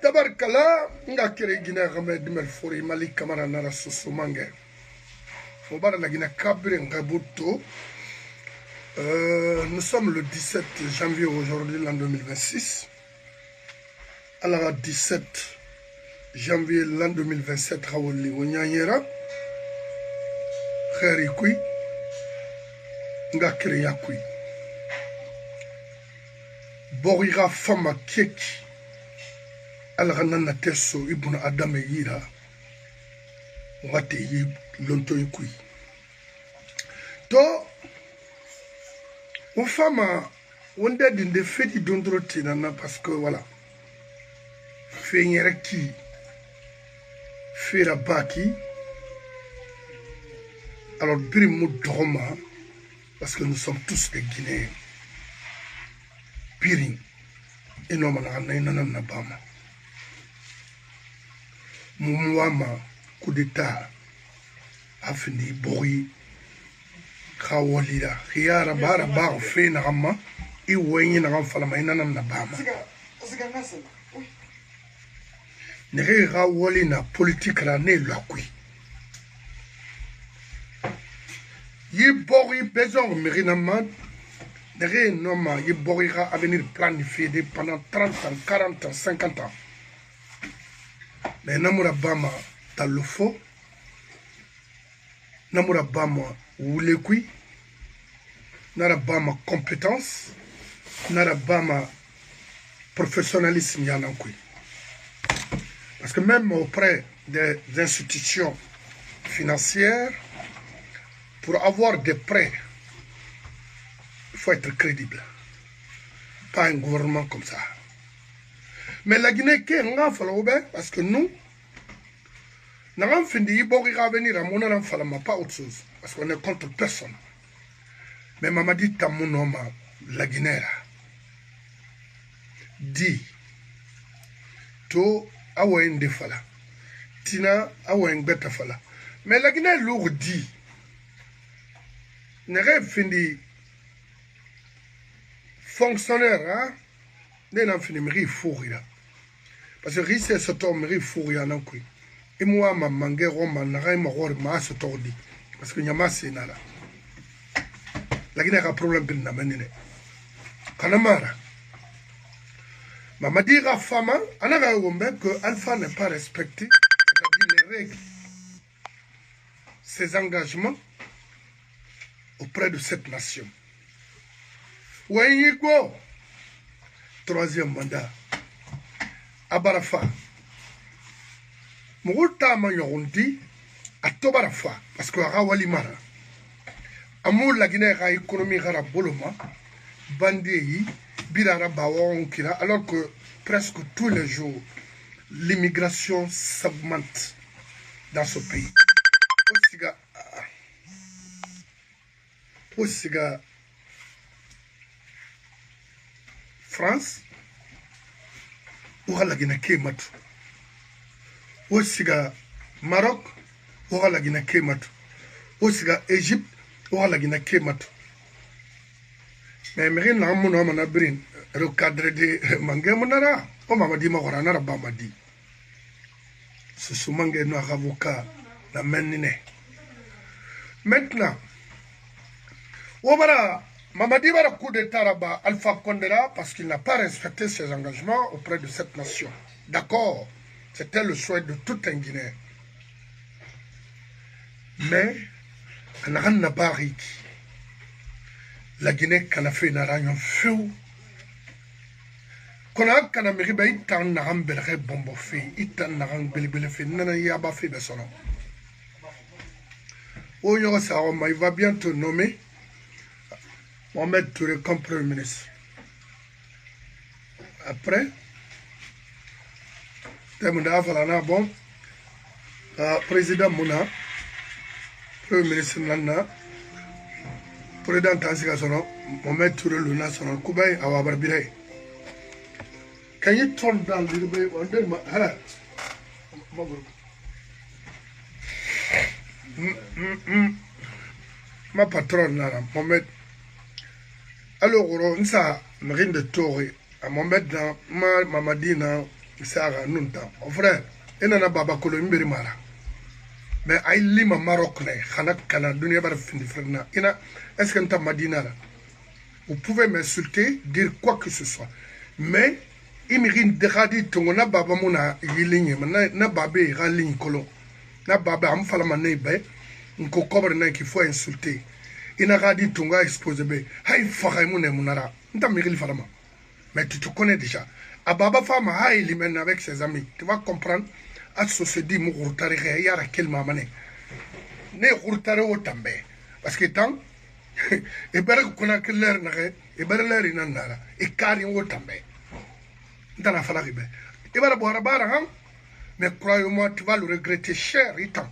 Tabarkala, nga kere Guinée Hamed Melfori Mali Kamara Nara Sosomange. Obara la Guinée Cabre Ngabuto. Nous sommes le 17 janvier aujourd'hui, l'an 2026. Alors, le 17 janvier l'an 2027, Rawoli Onyanyera. Kherikui. Nga kere Yakui. Borira Fama Keki. Algana teso ibuna adame yira wate yi lonto yikui to on fama on de dinde fedi dondro tinana parce que voilà fenyere ki fera baki alors birim mudroma parce que nous sommes tous des Guinéens birim et non na bama Mouama, coup d'état, a fini Bori, Kawalida, Riara Baraba, Fenarama, et Wayne Ramfalamaina Nabama. Nere Rawalina, politique l'année, la qui. Ye Bori Bezon, Mérinamad, Nere Noma, Ye Borira à venir planifier pendant 30 ans, 40 ans, 50 ans. Mais Namura Bama Talofo, Namura Bama Wulekui, Narabama compétence, Narabama professionnalisme Yanankui. Parce que même auprès des institutions financières, pour avoir des prêts, il faut être crédible. Pas un gouvernement comme ça. Mais la Guinée, parce que nous, nous avons fini de venir à mon enfant, pas autre chose. Parce qu'on est contre personne. Mais maman dit, la Guinée, dit, to, awa de fala. Tina, awa beta fala. Mais la Guinée, lourd dit, nous avons fini fonctionnaire, hein? Nous avons fini de fourrir. Parce que risque ce temps me fourrir en quoi. Et moi ma mangue roma n'arai ma roi ma se tordi. Parce que nyama c'est nala. La Guinée a problème bin na menine. Kanamara. Mama dira fama anaga wombe que Alpha n'est pas respecté, c'est-à-dire les règles, ses engagements auprès de cette nation. Wenyigo, troisième mandat. Abarafa. Mouta Mayorundi, à Tobarafa, parce que Rawali Mara. Amour la Guinée a économie Rara Boloma, Bandéi, Birara Bawon Kira, alors que presque tous les jours, l'immigration s'augmente dans ce pays. Aussi, France, la Guinée Kemat. Osiga Maroc, la Guinée Kemat. Osiga Égypte, la Guinée Kemat. Mais Mérine n'a pas de recadre de Mangamonara. On m'a dit Mahoranara Bamadi. Ce sont Mangé noir avocat, la menine. Maintenant, Obara. Mamadi va le coup d'état là-bas, Alpha Condera, parce qu'il n'a pas respecté ses engagements auprès de cette nation. D'accord, c'était le souhait de tout un Guinéen. Mais, la Guinée a fait une aragne feu. Qu'on a un méribe, il t'a un belré bombo fait, il t'a un belbele fait, nana yaba fait de son nom. Oh, il va bien te nommer. Mohamed Touré comme Premier ministre. Après, bon, président Mouna, Premier ministre Nana, président Tansigasono, Mohamed Touré Luna, son Koubaï, Awa Barbiré. Quand il tourne dans le on dit, ma patronne, Mohamed. Alors, on a marine de Toré, à Mohamed, Mamadina, Sara nunta. Frère, enana baba kolo imberi mara. Mais ay lima Maroc ne, khana kana dunia bar findi frère. Ina, est-ce que nta Madina là? Vous pouvez m'insulter, dire quoi que ce soit. Mais, imirin degadi tongo na baba muna yilinye, na baba ira ligne kolo. Na baba am fala mané be, nko kobre na qu'il faut insulter. Ina gadi tonga exposé be, hay faray mune munara. Nta mirili falama. Mais tu te connais déjà. A baba fama hay limen avec ses amis. Tu vas comprendre. A se dit mu gurtari re yara kel mamane. Ne gurtari o tambe. Parce que tant et bien qu'on que l'air n'arrête, et bien l'air inanara, et carré au tambe. Dans la falaribe. Et bien la boire hein, mais croyez-moi, tu vas le regretter cher, itam.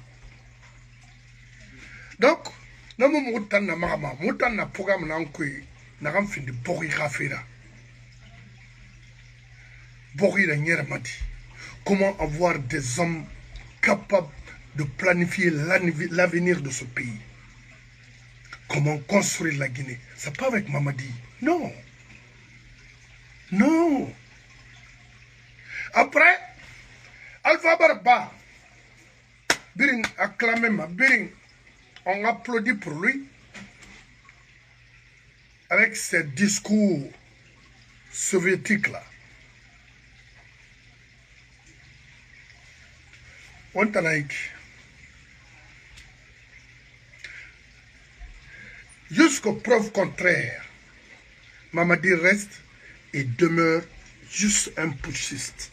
Donc, nous moutan na mahama, moutan na programme na nkui, na ramfin de bori rafira. Bori la nyermati. Comment avoir des hommes capables de planifier l'avenir de ce pays? Comment construire la Guinée? C'est pas avec Mamadi. Non. Non. Après, Alpha Barba, Biring acclamé ma Biring, on applaudit pour lui avec ses discours soviétiques là. On t'en a écrit. Jusqu'aux preuves contraires, Mamadi reste et demeure juste un putschiste,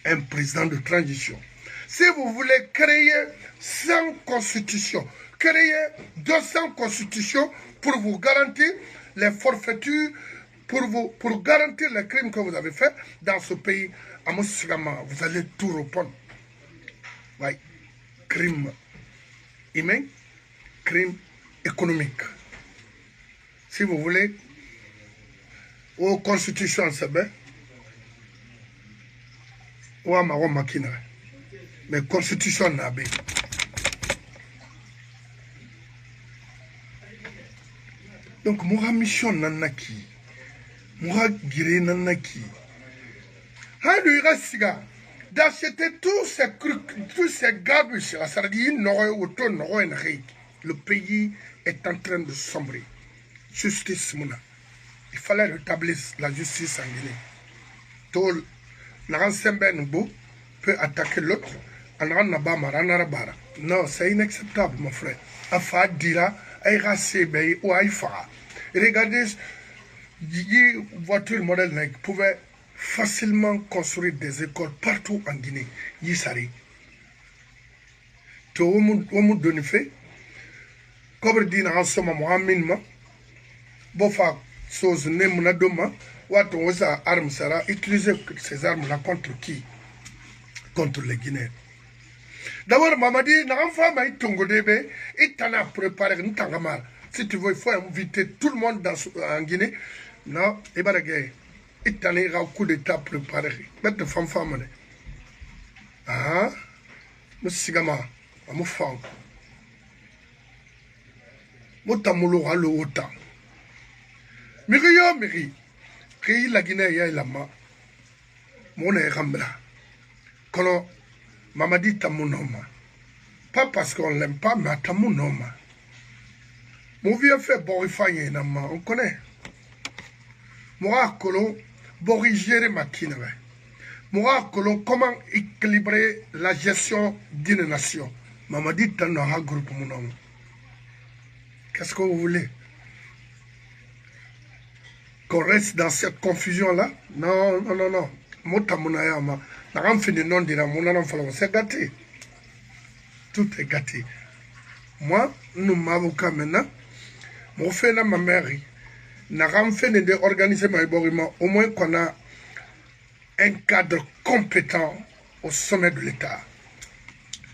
un président de transition. Si vous voulez créer 100 constitutions, créer 200 constitutions pour vous garantir les forfaitures, pour garantir les crimes que vous avez faits dans ce pays, à Moussigama, vous allez tout répondre. Oui, crime humain, crime économique. Si vous voulez, aux constitutions, c'est bien. Ou à ma makina. Mais constitution n'a pas. Donc, moi, mission nanaki. Moi, guiré nanaki. D'acheter tous ces garbus, le pays est en train de sombrer. Justice, Mouna. Il fallait rétablir la justice en Guinée. Tout le peut attaquer l'autre. Non, c'est inacceptable, mon frère. Afa dira, aïra sebe ou aïfa. Regardez, voiture modèle pouvait facilement construire des écoles partout en Guinée. Yisari. Tout le monde donne fait. Comme dit en ce moment, Bofa, chose Nemunadoma, Waton Osa armes sera utiliser ces armes-là contre qui? Contre les Guinéens. D'abord, Mamadi, n'a pas fait Tongo Debe, et t'en as préparé une tangamar. Si tu veux, il faut inviter tout le monde en Guinée. Non, et bien, il t'en a un coup d'état préparé. Mettre de femme. Ah, monsieur Sigama, à mon femme. Motamolo a le haut. Mirio, Miri. Qui la Guinée ya la ma. Mon rambla. Quand Mamadi tamunoma. Pas parce qu'on l'aime pas, mais tamunoma. Mon vieux fait borifaye nama, on connaît. Moi, colon, borigere makine. Moi, colon, comment équilibrer la gestion d'une nation. Mamadi tanora groupe mon homme. Qu'est-ce que vous voulez? Qu'on reste dans cette confusion-là? Non, non, non, non. Motamunayama. N'a fini non dire mon c'est gâté. Tout est gâté. Moi, nous m'avocat maintenant. Mon frère et ma mère. N'a fait d'organiser ma éboriment. Au moins qu'on a un cadre compétent au sommet de l'État.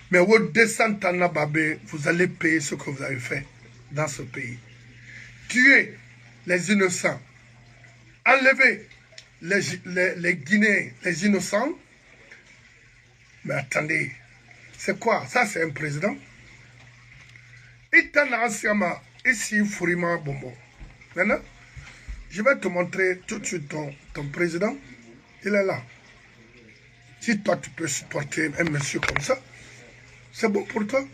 Mais au descente en Ababé, vous allez payer ce que vous avez fait dans ce pays. Tuer les innocents. Enlever les Guinéens, les innocents. Mais attendez, c'est quoi? Ça, c'est un président? Ici, Fourima Bombo. Maintenant, je vais te montrer tout de suite ton président. Il est là. Si toi tu peux supporter un monsieur comme ça, c'est bon pour toi.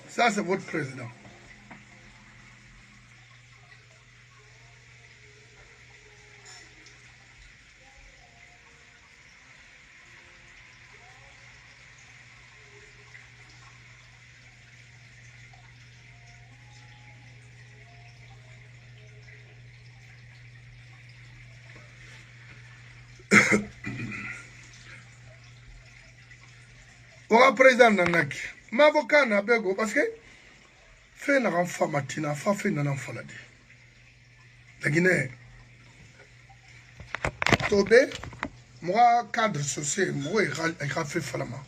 Ça, c'est votre président. Au président Nanaki, ma avocat n'a pas parce que fait un enfant matin, fait un enfant là. La Guinée, Tobé, moi cadre social, moi il a fait falama.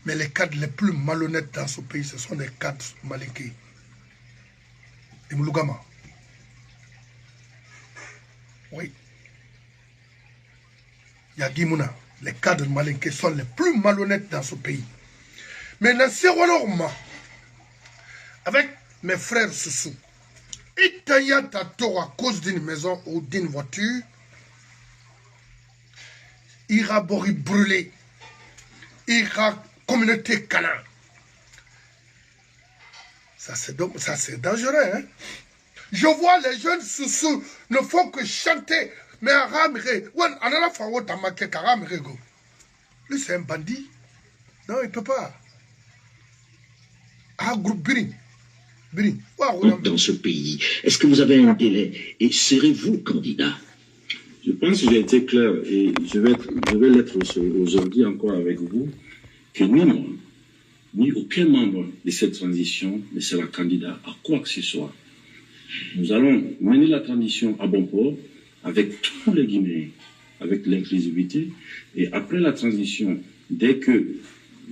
Mais les cadres les plus malhonnêtes dans ce pays, ce sont les cadres malinqués. Et Moulougama. Oui. Il y a Guimouna. Les cadres malinqués sont les plus malhonnêtes dans ce pays. Mais dans ce moment, avec mes frères Soussou, Itaya Tato à cause d'une maison ou d'une voiture, ira Bori brûler, ira communauté canin. Ça c'est dangereux, hein? Je vois les jeunes Soussou ne font que chanter. Mais lui, c'est un bandit. Non, il ne peut pas. Dans ce pays, est-ce que vous avez un délai et serez-vous candidat? Je pense que j'ai été clair et je vais l'être aujourd'hui encore avec vous, que ni moi, ni aucun membre de cette transition ne sera candidat à quoi que ce soit. Nous allons mener la transition à bon port, avec tous les Guinéens, avec l'inclusivité. Et après la transition, dès que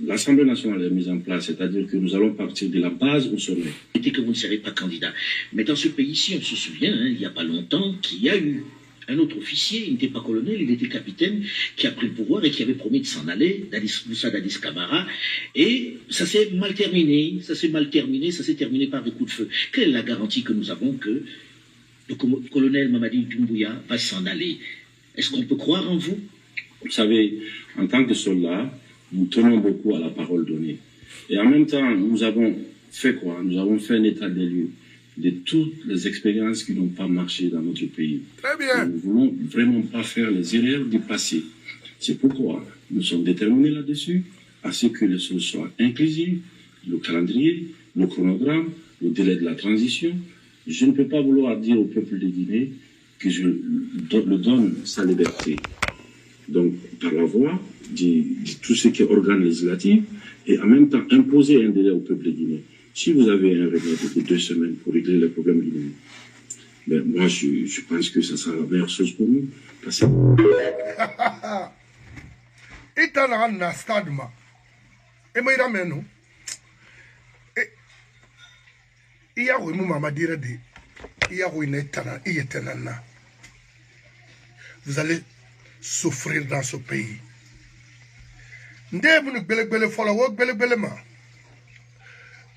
l'Assemblée nationale est mise en place, c'est-à-dire que nous allons partir de la base au sommet. Et que vous ne serez pas candidat. Mais dans ce pays-ci, on se souvient, hein, il n'y a pas longtemps, qu'il y a eu un autre officier, il n'était pas colonel, il était capitaine, qui a pris le pouvoir et qui avait promis de s'en aller, Moussa Dadis Camara, et ça s'est mal terminé, ça s'est terminé par des coups de feu. Quelle est la garantie que nous avons que le colonel Mamadi Doumbouya va s'en aller? Est-ce qu'on peut croire en vous? Vous savez, en tant que soldats, nous tenons beaucoup à la parole donnée. Et en même temps, nous avons fait quoi? Nous avons fait un état des lieux de toutes les expériences qui n'ont pas marché dans notre pays. Très bien. Nous ne voulons vraiment pas faire les erreurs du passé. C'est pourquoi nous sommes déterminés là-dessus, à ce que les choses soient inclusives, le calendrier, le chronogramme, le délai de la transition. Je ne peux pas vouloir dire au peuple de Guinée que je le donne sa liberté. Donc, par la voie de tout ce qui est organe législatif, et en même temps imposer un délai au peuple de Guinée. Si vous avez un remède de 2 semaines pour régler les problèmes guinéens, ben moi je pense que ça sera la meilleure chose pour nous. Parce que... Vous allez souffrir dans ce pays.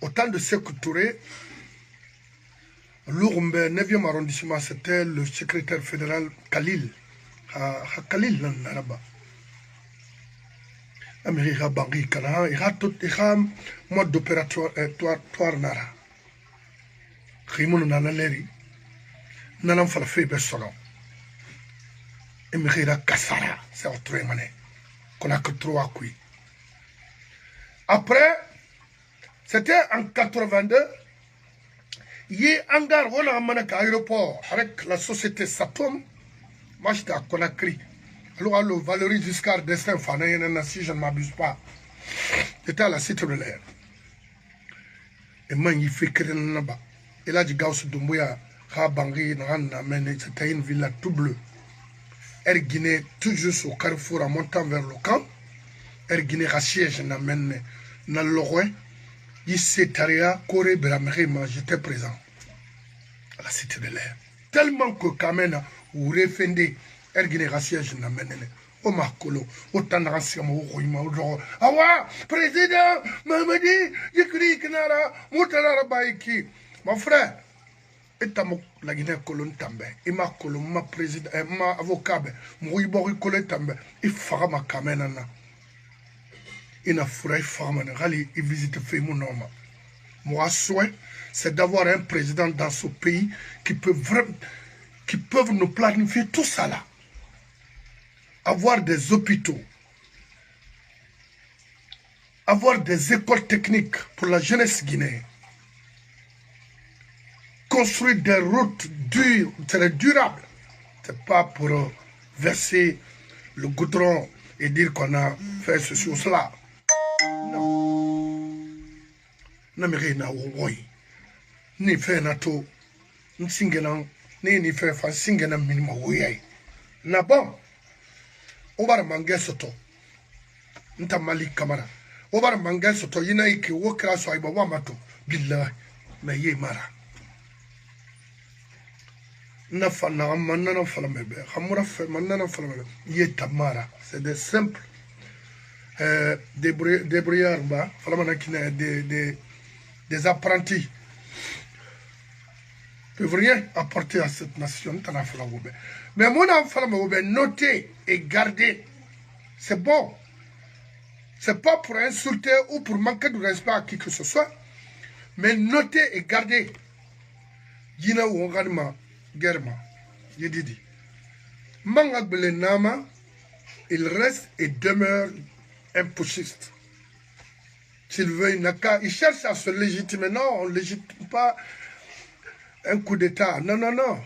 Au temps de Sékou Touré, Lourumbe, 9e arrondissement, c'était le secrétaire fédéral Khalil. Khalil, là-bas. Amérique Bangui, Kana, il y a tout le mode d'opératoire Nara. Rimoun Nanaleri, Nanam Falafé Bessolon. Et Mérida Kassara, c'est autre mané. Qu'on a que 3 couilles. Après, c'était en 82, il y a un hangar, on a un aéroport avec la société Satom. Moi, j'étais à Conakry. Alors, le Valérie Giscard d'Estaing, si je ne m'abuse pas. J'étais à la Cité de l'air. Et moi, il fait que là-bas. Et là, du Gauss Doumbouya, Rabangi, c'était une villa tout bleue. Guinée toujours au carrefour en montant vers le camp. Guinée siège n'amène na l'oroi. Taria Corée Beramerima, j'étais présent à la cité de l'air. Tellement que Kamena ou refendé Guinée siège n'amène. O makolo, o tanransi mo roima o awa président Mamadi yikri knara mutara baiki. Mon frère, et la Guinée colonne tambe, et ma colonne, ma président, ma avocat, mon ibori colonne tambe, et farama kamenana. Il n'a pas de femme, il visite mon nom. Mon souhait, c'est d'avoir un président dans ce pays qui peut vraiment, qui peuvent nous planifier tout ça là. Avoir des hôpitaux, avoir des écoles techniques pour la jeunesse guinéenne, construire des routes durables. C'est pas pour verser le goudron et dire qu'on a fait ceci ou cela. Non. Namere na woi. Ni fait na to. Nsingena ni fait fa singena minima woyai. Na bon. Obar mangé soto. Nta Malik Kamara. Obar mangé soto yina iki wokra so aiba wamato. Billah. Mais ye mara. Nafana manana falamebe. Hamura fe manana falamebe. Ye tamara. C'est des simples débrouillards, des apprentis ne peuvent rien apporter à cette nation. Mais mon enfant, noter et garder, c'est bon. C'est pas pour insulter ou pour manquer de respect à qui que ce soit, mais noter et garder. Gina ou Onganima, Germa, Yedidi. Mangagbele Nama, il reste et demeure un putschiste. S'il veut une naka, il cherche à se légitimer. Non, on ne légitime pas un coup d'État. Non, non, non.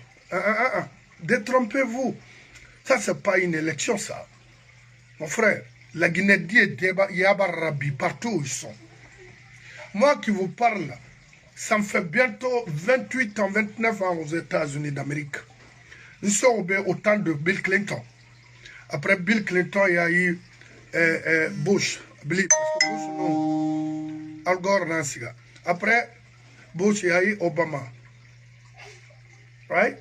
Détrompez-vous. Ça, c'est pas une élection, ça. Mon frère, la Guinée dit Yabarabi, partout où ils sont. Moi qui vous parle, ça me fait bientôt 28 ans, 29 ans aux États-Unis d'Amérique. Nous sommes au temps de Bill Clinton. Après Bill Clinton, il y a eu Bush. Bush, non. Al Gore, Nansiga. Après Bush, il y a eu Obama. Right?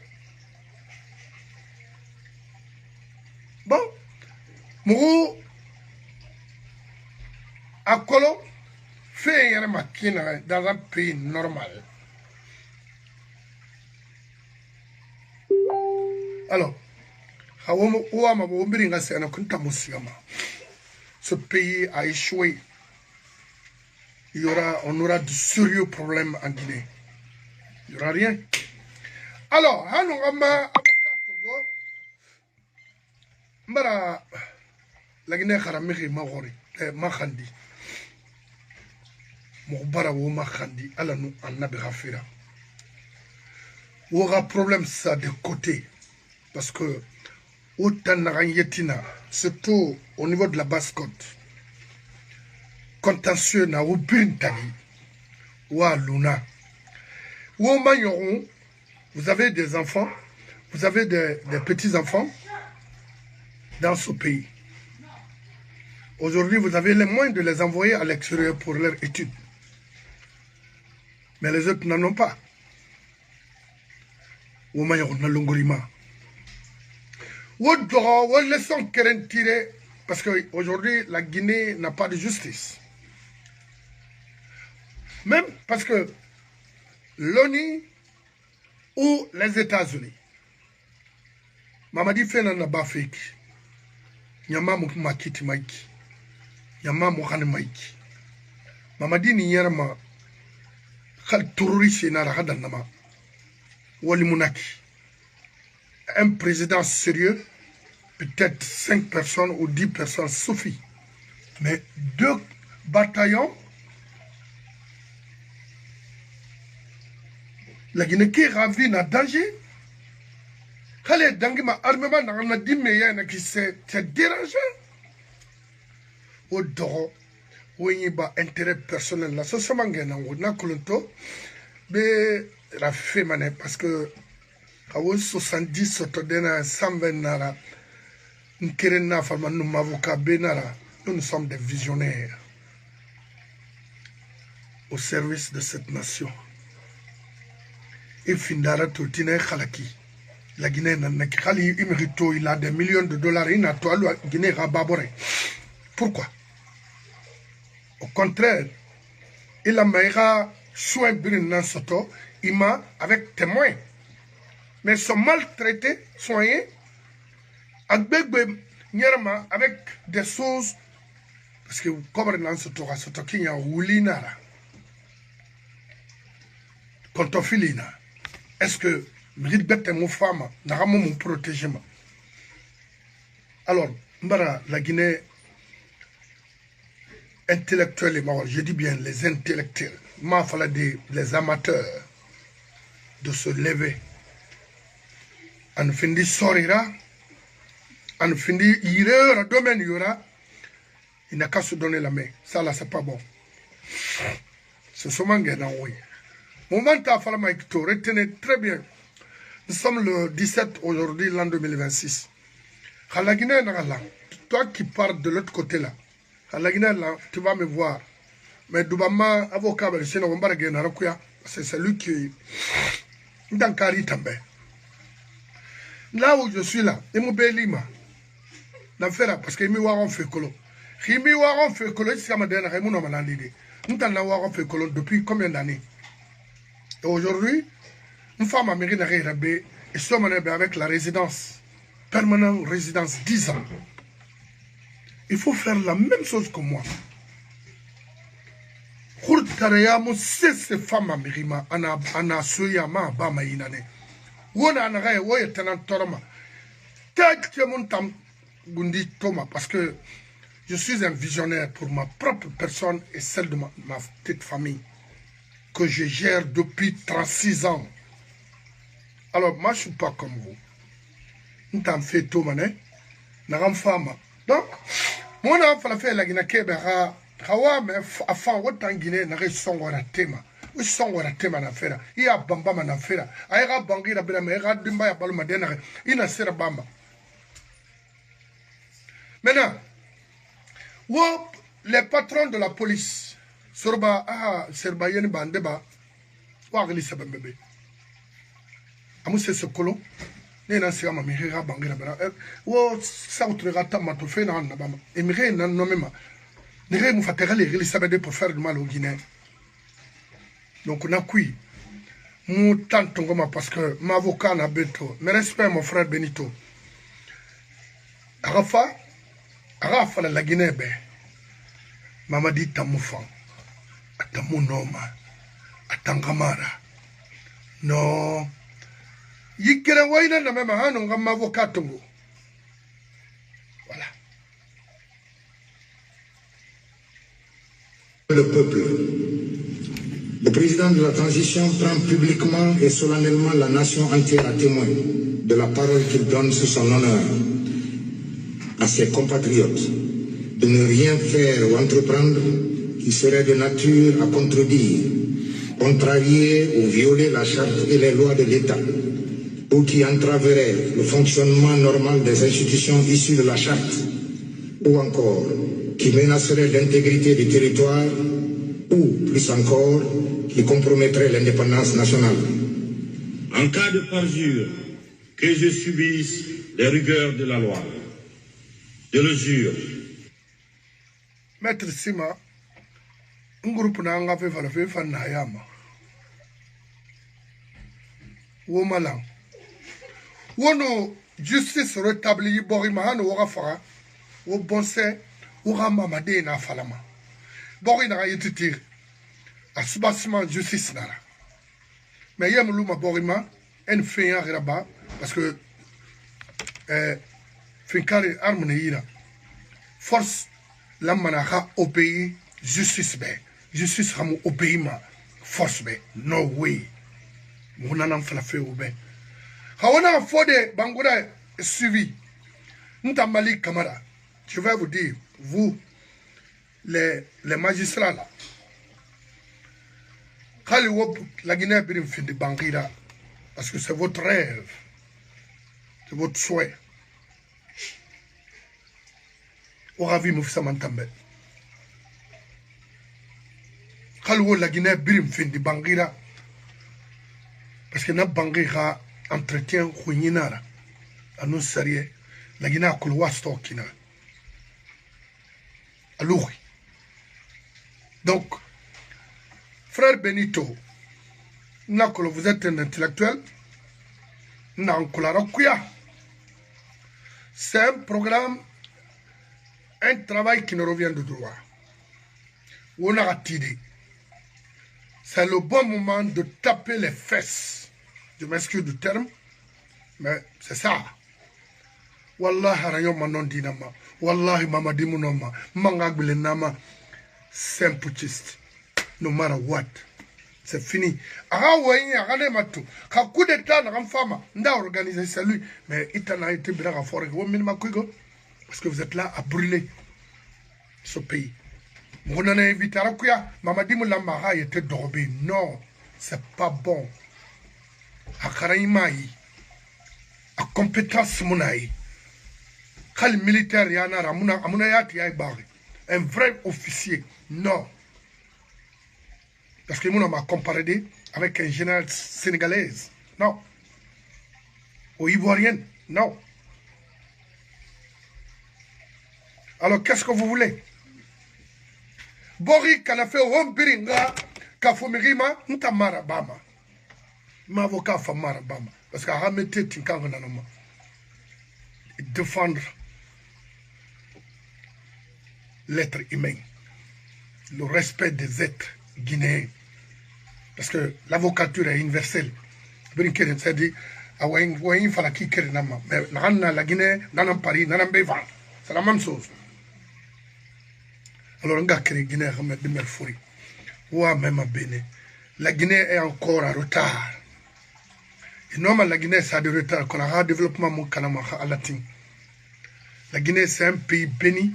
Bon. Mourou, à Colo, fait une machine dans un pays normal. Alors, ce pays a échoué. On aura de sérieux problèmes en Guinée. Il n'y aura rien. Alors, avocat Togo, la Guinée Karamiri Mahori, Mahandi. Moubara ou Mahandi, Allah nous en a béafira. Il y aura problème ça de côté. Parce que, surtout au niveau de la basse-côte, contentieux na ou Bintagi, ou à Luna, ou au Magnoron, vous avez des enfants, vous avez des petits-enfants dans ce pays. Aujourd'hui, vous avez les moyens de les envoyer à l'extérieur pour leurs études. Mais les autres n'en ont pas. Ou Magnoron, na Longorima. Ou leçon qu'elle tirée, parce qu'aujourd'hui, la Guinée n'a pas de justice. Même parce que l'ONU ou les États-Unis, Mamadi fait un abafik, Yama Makiti Maiki, Yama Mohane Maiki, Mamadi Niyarama, Khal Tururi Narahadanama, Walimunaki. Un président sérieux, peut-être 5 personnes ou 10 personnes suffit. Mais 2 bataillons, la Guinée qui est ravie dans danger. Khalé Dangima armement dans la diméenne qui s'est dérangé. Au doro, où il y a intérêt personnel. La société n'a colonto, mais la fait mané parce que. 70 sotodena 120 nara Nkerena Falma, nous m'avocat Benara, nous sommes des visionnaires au service de cette nation. Et Findara Totine Khalaki, la Guinée n'a Khali Imrito, il a des millions de dollars, il n'a pas la Guinée Rababore. Pourquoi? Au contraire, il a meilleur soin Birin Soto, il m'a avec témoins. Mais ils sont maltraités, soignés, avec des choses. Parce que comme dans ce tour, ce tour, il y a Oulinara. Quand on fait est-ce que Mridbet et mon femme n'a pas mon protégé? Alors, la Guinée intellectuelle, je dis bien les intellectuels, il fallait les amateurs de se lever. On finit sorira, on finit ira, domaine yura, il n'a qu'à se donner la main. Ça là, c'est pas bon. C'est souvent gagnant, oui. Moment à Falamaïkto, retenez très bien. Nous sommes le 17 aujourd'hui, l'an 2026. La Guinée, toi qui pars de l'autre côté là, la Guinée, tu vas me voir. Mais Doubama, avocat, c'est lui qui est dans Kari També. Là où je suis là, il m'a lima. Parce qu'il m'a fait colo. Il m'a fait colo, c'est ma dernière, il m'a dit. Nous avons fait colo depuis combien d'années? Et aujourd'hui, une femme américaine et sommes avec la résidence, permanente résidence 10 ans. Il faut faire la même chose que moi. C'est ces femmes américaines, ana soyama bama inane. Parce que je suis un visionnaire pour ma propre personne et celle de ma petite famille que je gère depuis 36 ans. Alors, moi, je ne suis pas comme vous. Nous t'en fait tout, mané. Donc, moi, je fais la Guinée, mais afin de Guinée, je suis un thème. Je suis un thème à faire. Il y a Bamba à faire. Il y a Bangui à faire. Il y a Dumba à faire. Il y a Bamba. Maintenant, les patrons de la police, Sorba, Serba, Yen Bandeba, Wagli Sabembebe. Amuse ce colon, Nena Siama Mira Bangira, South Regata Matofena, Nabama, et Mire Nanomema. Nere Moufatera les Elisabeth pour faire du mal au Guinée. Donc on a cuit. Moutant Tongoma parce que ma avocat n'a beto. Mais respect mon frère Benito. Arafa la Guinée, Mama dit Tamoufan, Atamunoma, Atangamara. Non. Yikere Waina na même un avocat Tongo. Voilà. Le peuple. Le président de la transition prend publiquement et solennellement la nation entière à témoin de la parole qu'il donne sous son honneur à ses compatriotes de ne rien faire ou entreprendre qui serait de nature à contredire, contrarier ou violer la charte et les lois de l'État, ou qui entraverait le fonctionnement normal des institutions issues de la charte, ou encore qui menacerait l'intégrité du territoire, ou plus encore, qui compromettrait l'indépendance nationale. En cas de parjure, que je subisse les rigueurs de la loi. Je le jure. Maître Sima, un groupe n'a pas fait fan Nayama. Womalang. Wono justice rétablie Borima, no Rafara, au bonse, au Ramamade na Falama. Borina yétitir. À ce bâtiment justice nara. Mais yam luma Borima, en fait un rabat, parce que Finkari arme force la manaka au pays justice be justice ramu au pays ma force be no way mon anan flafe au be hawana fode bangoura suivi Nta Malik Kamara, je vais vous dire, vous les magistrats là, la Guinée birim fin de Bangira, parce que c'est votre rêve, c'est votre souhait. Oravi Moufsa Mantambe. Kalwo la Guinée birim fin di Bangira. Parce que na Bangira entretien Khouinara. Anou sérieux. La Guinée a couloir stockina. Alors. Donc, frère Benito, Nakolo, vous êtes un intellectuel. C'est un programme, un travail qui nous revient de droit. On a tiré. C'est le bon moment de taper les fesses. Je m'excuse du terme, mais c'est ça. Wallahi rayon manon dinama. Wallahi mama dimunoma. Mangagbele nama. C'est un putschiste. No matter what. C'est fini. Aha wenye agane matu. Ka coup d'état na fama. Nda organiser celui. Mais itana été bien à forêt. Parce que vous êtes là à brûler ce pays. On en a invité à Kuya. Mamadi Moulamaha était dormi. Non, c'est pas bon. A Karaïmaï. A compétence Mounaï. Kal militaire yana ramuna amunayati ay bari. Un vrai officier. Non. Parce que nous m'a comparé avec un général sénégalais. Non. Ou ivoirien. Non. Alors qu'est-ce que vous voulez? Bori Kanafe Rombiringa Kafumirima Ntamara Bama. Ma avocat Famara Bama. Parce qu'à Ramete Tinkanganama. Défendre l'être humain. Le respect des êtres guinéens. Parce que l'avocature est universelle. Brinken s'est dit, il fallait qu'il y ait mais la Guinée, dans Paris, dans Bévan. C'est la même chose. Alors, on a créé la Guinée, on a dit, ouais, même à Bénin. La Guinée est encore en retard. Et normalement, la Guinée, ça a du retard. Qu'on a un développement, mon canama, à latin. La Guinée, c'est un pays béni.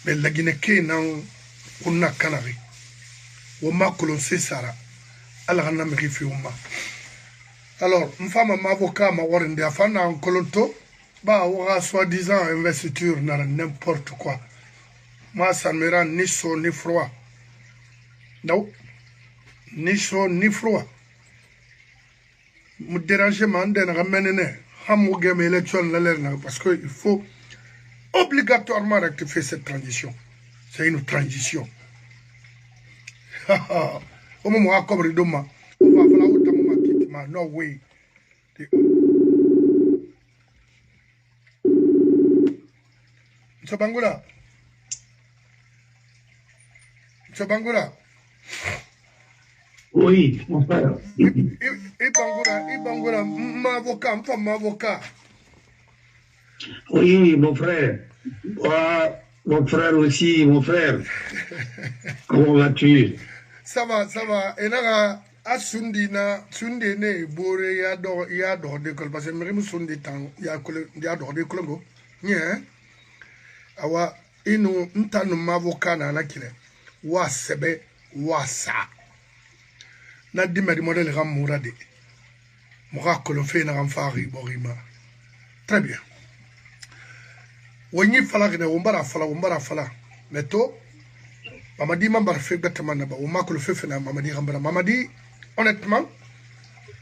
Mais la Guinée, qui est dans le Canari. Oma kolonse sara ala na merifi uma. Alors mfama mavoka ma warende afana en kolonto ba aura soi-disant investiture na n'importe quoi. Moi ça ne me rend ni chaud ni froid. Non. Ni chaud ni froid. Me déranger mande na ramenene hamu game élection la lerna parce que il faut obligatoirement rectifier cette transition. C'est une transition. On va couvrir demain. On va faire autant. No way. Bangura. Oui, mon frère. Bangura, mon avocat. Oui, mon frère. Mon frère aussi, mon frère. Comment vas-tu? Ça va. Et là, à Sundina, Sundine, Bouré, il y a d'or d'école, parce que même Sundi, il y a d'or d'école. Bien. Awa, inu, n'tanu m'avocat na la kile. Wa sebe, wa sa. Na di meri modèle ram mourade. Moura kolofé na ram fari, borima. Très bien. Wenyi fala gine, wombara fala. Meto, Mamadi Mambar fait bêtement, ou ma le fait Mamadi Rambara. Mamadi, honnêtement,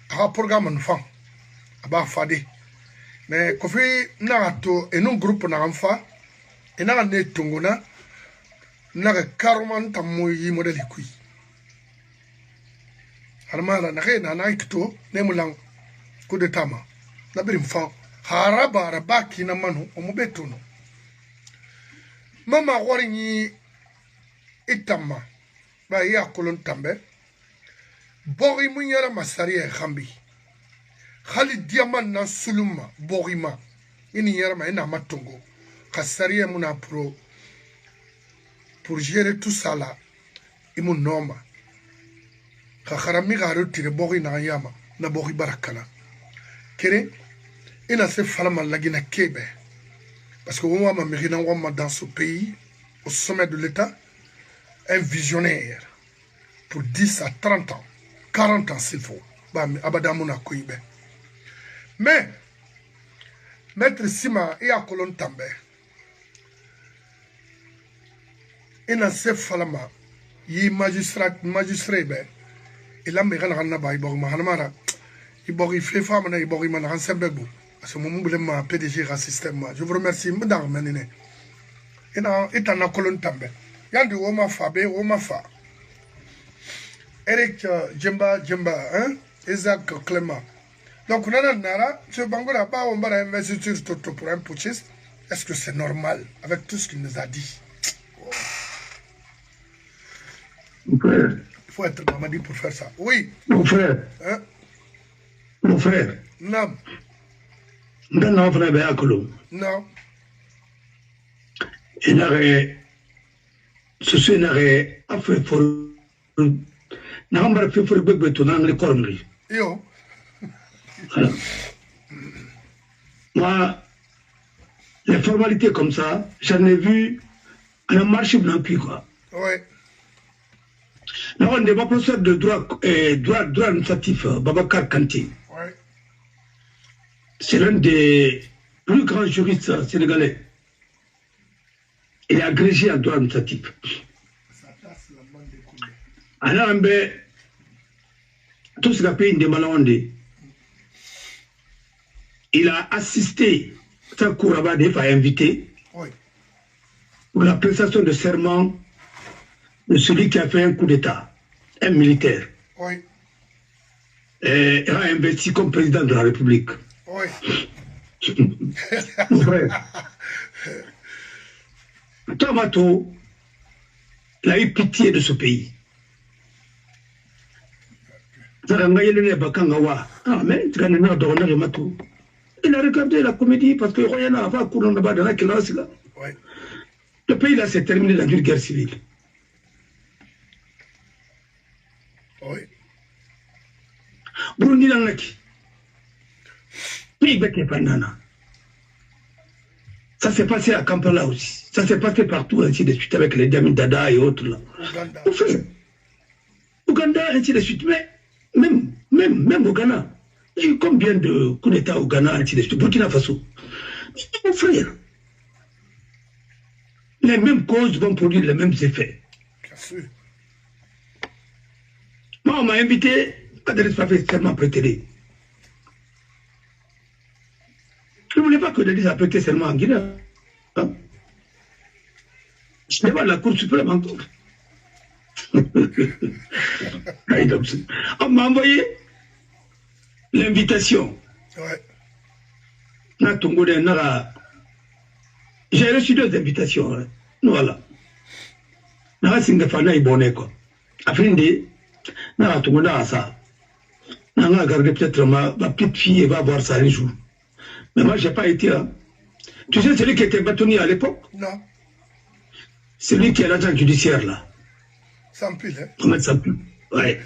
a un programme enfant, à bas fadé. Mais Kofi Narato et non groupe Naramfa, et n'a ne Tongona, n'a carrément tamoui modèle qui. Almala n'a rien à naïkto, nemulang, coup de tama. N'abrim fan, haraba, rabaki na manu, au mobetono. Mama warini itama ba ya kolon tambe bori munyara masari e khambi khali diamant na suluma borima ini yara ma ina matongo kasari e muna pour gérer tout ça là imu noma kharami ga retire bori na yama na bori barakala kere ina se falama lagina kebe parce que moi ma mérina wama dans ce pays au sommet de l'état un visionnaire pour 10 à 30 ans, 40 ans s'il faut. Mais, Maître Sima et à Colon Tambe, Et dans ce falama, il magistrat ben, il a mis un ranaba, il bori mahanamara, il bori fait femme, il bori man sembego. À ce moment où ma PDG système, je vous remercie, madame Menine. Et dans la colonne tambe. Yandi Woma Fabe, Woma Fa. Eric Djemba, hein? Isaac Clément. Donc, Nara, ce Bangola, on va investir pour un putschiste. Est-ce que c'est normal avec tout ce qu'il nous a dit? Mon frère. Il faut être Mamadi pour faire ça. Oui. Mon frère. Hein? Mon frère. Non. Non, frère, Béakolo. Non. Il n'aurait. Ce n'aurait pas fait pour. N'a pas fait pour le bébé, tout dans les corneries. Yo. Voilà. Moi, les formalités comme ça, j'en ai vu à la marche blanc puis quoi. Oui. Là, on est professeur de droit administratif, Babacar Kanté. Oui. C'est l'un des plus grands juristes sénégalais. Il est agrégé en droit administratif. Alors, tout ce qu'a fait de Malawande, il a assisté, sa Kourabade a invité Oui. pour la prestation de serment de celui qui a fait un coup d'État, un militaire. Oui. Et a investi comme président de la République. Oui. Mon frère. Tomato, il a eu pitié de ce pays. Il a regardé la comédie parce que rien n'a pas couru là-bas dans la classe. Le pays là s'est terminé dans une guerre civile. Oui. Burundi dans la qui. Pays Beke Panana. Ça s'est passé à Kampala aussi. Ça s'est passé partout, ainsi de suite, avec les Dami Dada et autres là. Ouganda. Ouganda, ainsi de suite. Mais même au Ghana, il y a eu combien de coups d'État au Ghana, ainsi de suite. Burkina Faso. Mon frère, les mêmes causes vont produire les mêmes effets. Bien sûr. Moi, on m'a invité à des respects seulement prêter. Je ne voulais pas que Denis a prêté seulement en Guinée. Hein? Je n'ai pas la Cour suprême encore. On m'a envoyé l'invitation. Ouais. J'ai reçu 2 invitations. Hein. Voilà. Nara Singafana est bonnet quoi. Afrindi, Nara Tungoda a ça. Nara garder peut-être ma petite fille va voir ça un jour. Mais moi, je n'ai pas été. Hein. Tu sais, celui qui était bâtonnier à l'époque? Non. Celui qui est l'agent judiciaire, là. Sans pile, hein? Mohamed Sampul. Ouais.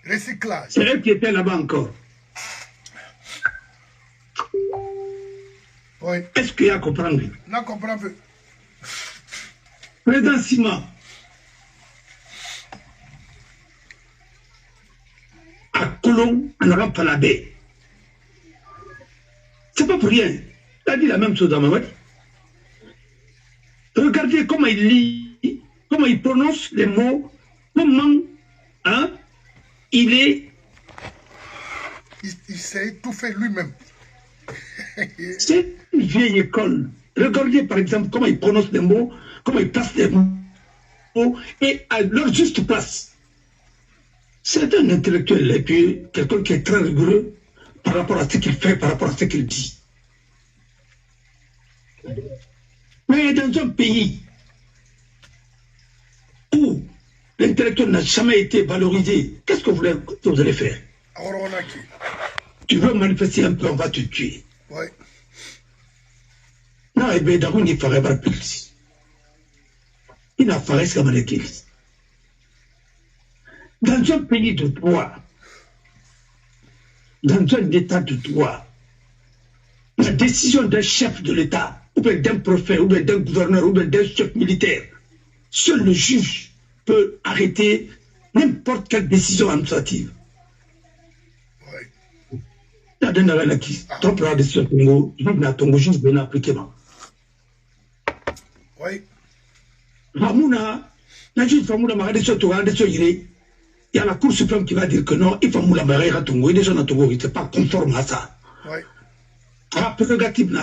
Recyclage. C'est elle qui était là-bas encore. Oui. Est-ce qu'il y a à comprendre? Non, comprends peu. Président Sima. À Colomb, en Europe, à la baie. C'est pas pour rien. Il a dit la même chose dans ma tête. Regardez comment il lit, comment il prononce les mots, comment hein, il est. Il s'est étouffé lui-même. C'est une vieille école. Regardez par exemple comment il prononce les mots, comment il place les mots et à leur juste place. C'est un intellectuel et puis quelqu'un qui est très rigoureux par rapport à ce qu'il fait, par rapport à ce qu'il dit. Mais dans un pays où l'intellectuel n'a jamais été valorisé, qu'est-ce que vous allez faire? Tu veux manifester un peu, on va te tuer. Oui. Non, et bien, d'abord, il faudrait pas plus. Il n'a pas ce comme l'église. Dans un pays de droit, dans un état de droit, la décision d'un chef de l'État, ou bien d'un préfet, ou bien d'un gouverneur, ou bien d'un chef militaire, seul le juge peut arrêter n'importe quelle décision administrative. Oui. La dernière la qui trompe la décision Congo, il n'a Tongo juste bien appliqué. Oui. Famouna, la juge Famouna m'a dit il y a la Cour suprême qui va dire que non, il faut Moula Mareira Tongo, et des gens à Togo, c'est pas conforme à ça. Ouais. Ah, prérogative,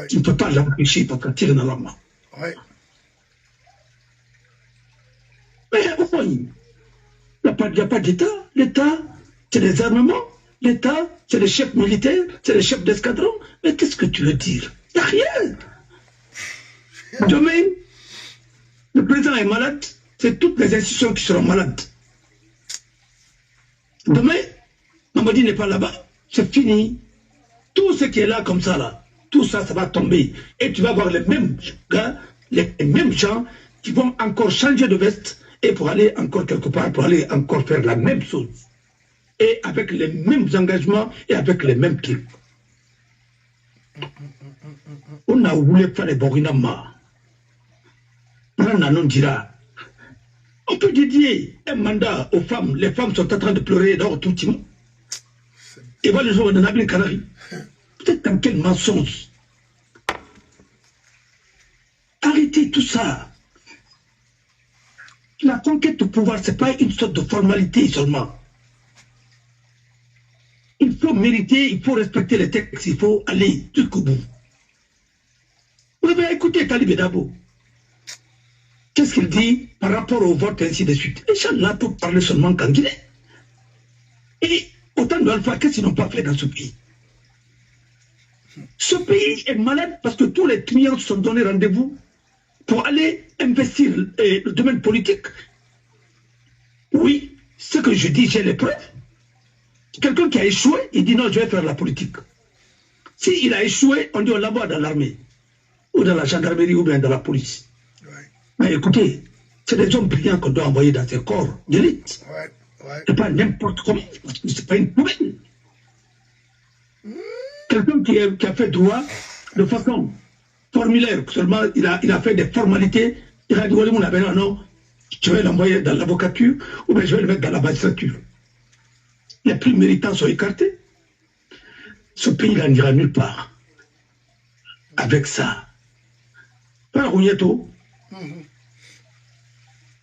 tu ne peux pas l'empêcher parce qu'il tire dans la main. Ouais. Mais au fond, il n'y a pas d'État. L'État, c'est les armements. L'État, c'est les chefs militaires, c'est les chefs d'escadron. Mais qu'est-ce que tu veux dire? Il n'y a rien. Demain, le président est malade, c'est toutes les institutions qui seront malades. Demain, Mamadi n'est pas là-bas, c'est fini. Tout ce qui est là comme ça, là, tout ça, ça va tomber. Et tu vas voir les mêmes gars, les mêmes gens qui vont encore changer de veste et pour aller encore quelque part, pour aller encore faire la même chose. Et avec les mêmes engagements et avec les mêmes trucs. On a voulu faire les Borinama. On peut dédier un mandat aux femmes. Les femmes sont en train de pleurer dans tout le monde. Et voilà les gens de Nabil Kanari. Peut-être dans quel mensonge. Arrêtez tout ça. La conquête du pouvoir, ce n'est pas une sorte de formalité seulement. Il faut mériter, il faut respecter les textes, il faut aller jusqu'au bout. Vous avez écouté Talib Dabo. Qu'est-ce qu'il dit par rapport au vote et ainsi de suite? Les gens là peuvent parler seulement qu'en Guinée. Et autant d'Alpha, qu'est-ce qu'ils n'ont pas fait dans ce pays? Ce pays est malade parce que tous les clients se sont donné rendez-vous pour aller investir le domaine politique. Oui, ce que je dis, j'ai les preuves. Quelqu'un qui a échoué, il dit non, je vais faire la politique. S'il a échoué, on dit on l'envoie dans l'armée, ou dans la gendarmerie, ou bien dans la police. Ouais. Mais écoutez, c'est des hommes brillants qu'on doit envoyer dans ces corps d'élite. Ouais. Ouais. C'est pas n'importe comment, c'est pas une poubelle. Quelqu'un qui a fait droit de façon formulaire, seulement il a fait des formalités, il a dit non, je vais l'envoyer dans l'avocature, ou bien je vais le mettre dans la magistrature. Les plus méritants sont écartés. Ce pays-là n'ira nulle part. Avec ça. Pas Rougneto.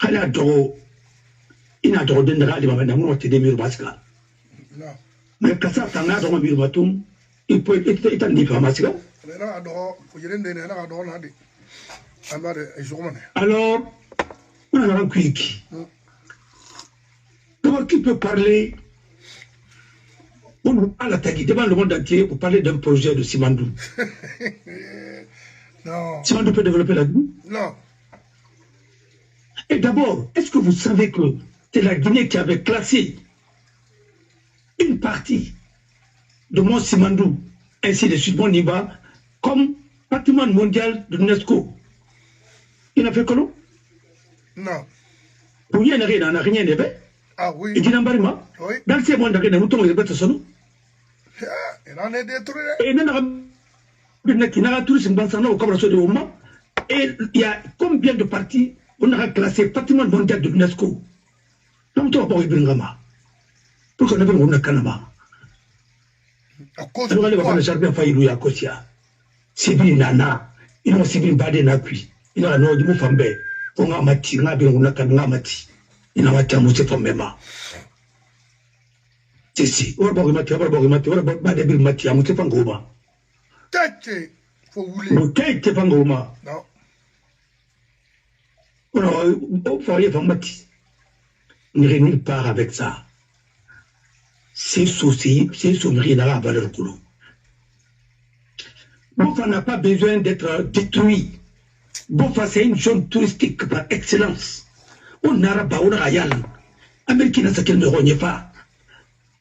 Il a droit de faire mais quand ça, t'en as dans le bâton, il peut être un diplomatique. Alors, on a un quick. D'abord, qui peut parler? On ne parle pas devant le monde entier pour parler d'un projet de Simandou. Non. Simandou peut développer la Guinée? Non. Et d'abord, est-ce que vous savez que c'est la Guinée qui avait classé une partie de Mont Simandou, ainsi de suite, Niba, comme patrimoine mondial de l'UNESCO? Il n'a fait que non? Non. Pour rien, il n'a rien de bien. Ah oui. Il dit dans Barima. Oui. Dans ces mondes, il en est détruit. Et il y a combien de parties on a classé patrimoine mondial de l'UNESCO? Pourquoi on avait un Kanama? Alors, on va le jardin Faïlou à Kosia. Sibyl Nana, il a Sibyl Badé Nakui, il a un autre mot Fambe, on a Mati, on a bien on a Kanamati, il a Mati à Moussé Fambema. C'est si, on va voir Mati, on va voir Mati, on va voir Mati à Moussé Fangoma. Tête, faut rouler. Tête Fangoma. Non. On va voir Mati. On n'irait nulle part avec ça. C'est souci, c'est sommerie dans la valeur coulou. Bofa n'a pas besoin d'être détruit. Bofa, c'est une zone touristique par excellence. On n'a pas on a rien. Américain n'a qu'elle ne rogne pas.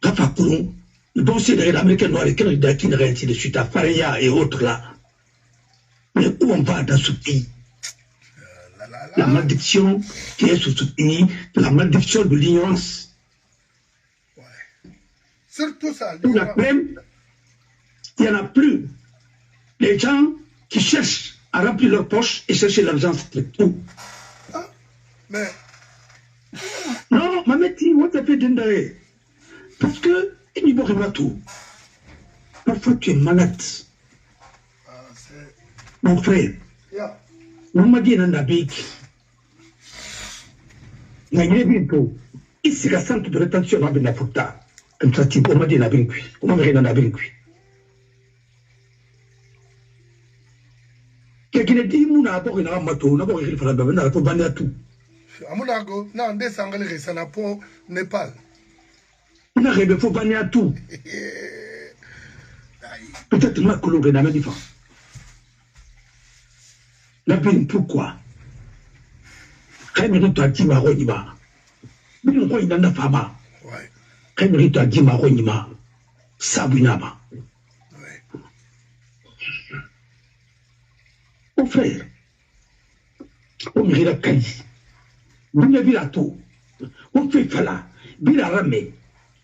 Rafa Koulou, le dossier de l'Américain noir et qu'elle n'a qu'une réalité de suite à Faria et autres là. Mais où on va dans ce pays? La malédiction qui est sous ce pays, la malédiction de l'ignorance. Surtout ça. Pour la crème, il n'y en a plus. Les gens qui cherchent à remplir leur poche et chercher l'argent, c'est tout. Ah, mais... Non, Mameti, what a fait d'indare? Parce que, il n'y a pas tout. Parfois, tu es malade. Ah, mon frère. Yeah. on m'a dit dans la bique. Na yé binto, ici la centre de rétention dans la Puta. Comme ça, on m'a dit na binkui. On m'a dit na binkui. Quelqu'un dit, mon abord, il a un matou, on a besoin de faire la bébé, on a besoin de tout. Amunago, non, des Anglais, ça n'a pas Népal. On a besoin de faire tout. Peut-être que nous avons un différent. La peine, pourquoi? Quand il y a dit Maronima, mais on voit une femme. Quand il y a dit Maronima, Sabinama. Mon frère, on mérite la qualité. On a vu la tour. On fait fala, bila ramé.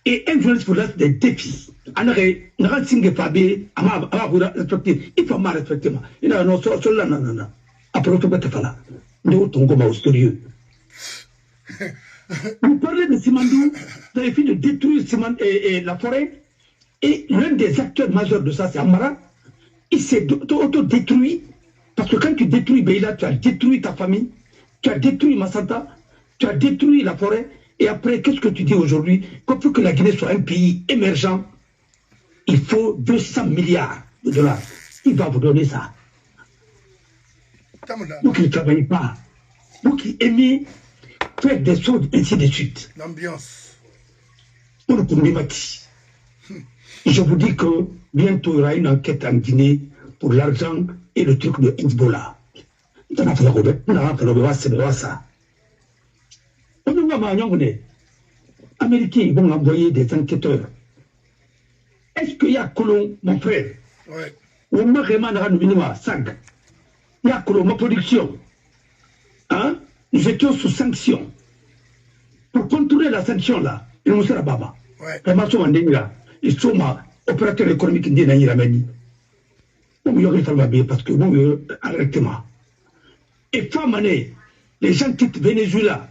Et un journaliste pour l'as des défis. On a signé Fabé, on a respecté. Il faut mal respecter. Il a un autre seul là, non. Après, on peut fala. Nous, on va au sérieux. Vous parlez de Simandou, vous avez fait de détruire la forêt. Et l'un des acteurs majeurs de ça, c'est Amara. Il s'est auto-détruit. Parce que quand tu détruis Beila, tu as détruit ta famille, tu as détruit Massata, tu as détruit la forêt. Et après, qu'est-ce que tu dis aujourd'hui? Pour que la Guinée soit un pays émergent, il faut 200 milliards de dollars. Qui va vous donner ça? Vous qui ne travaillez pas, vous qui aimez faire des choses, ainsi de suite. L'ambiance. Pour le Koumimati. Je vous dis que bientôt il y aura une enquête en Guinée pour l'argent et le truc de Hezbollah. On a fait ça. Les Américains ils vont envoyer des enquêteurs. Est-ce qu'il y a Colomb, mon frère? Oui. On m'a vraiment minimum SAG. Il y a Colomb, ma production. Hein? Nous étions sous sanction. Pour contrôler la sanction là, il nous sert à Baba. Ils sont opérateurs économiques qui disent parce que vous arrêtez-moi. Et femme les gens quittent Venezuela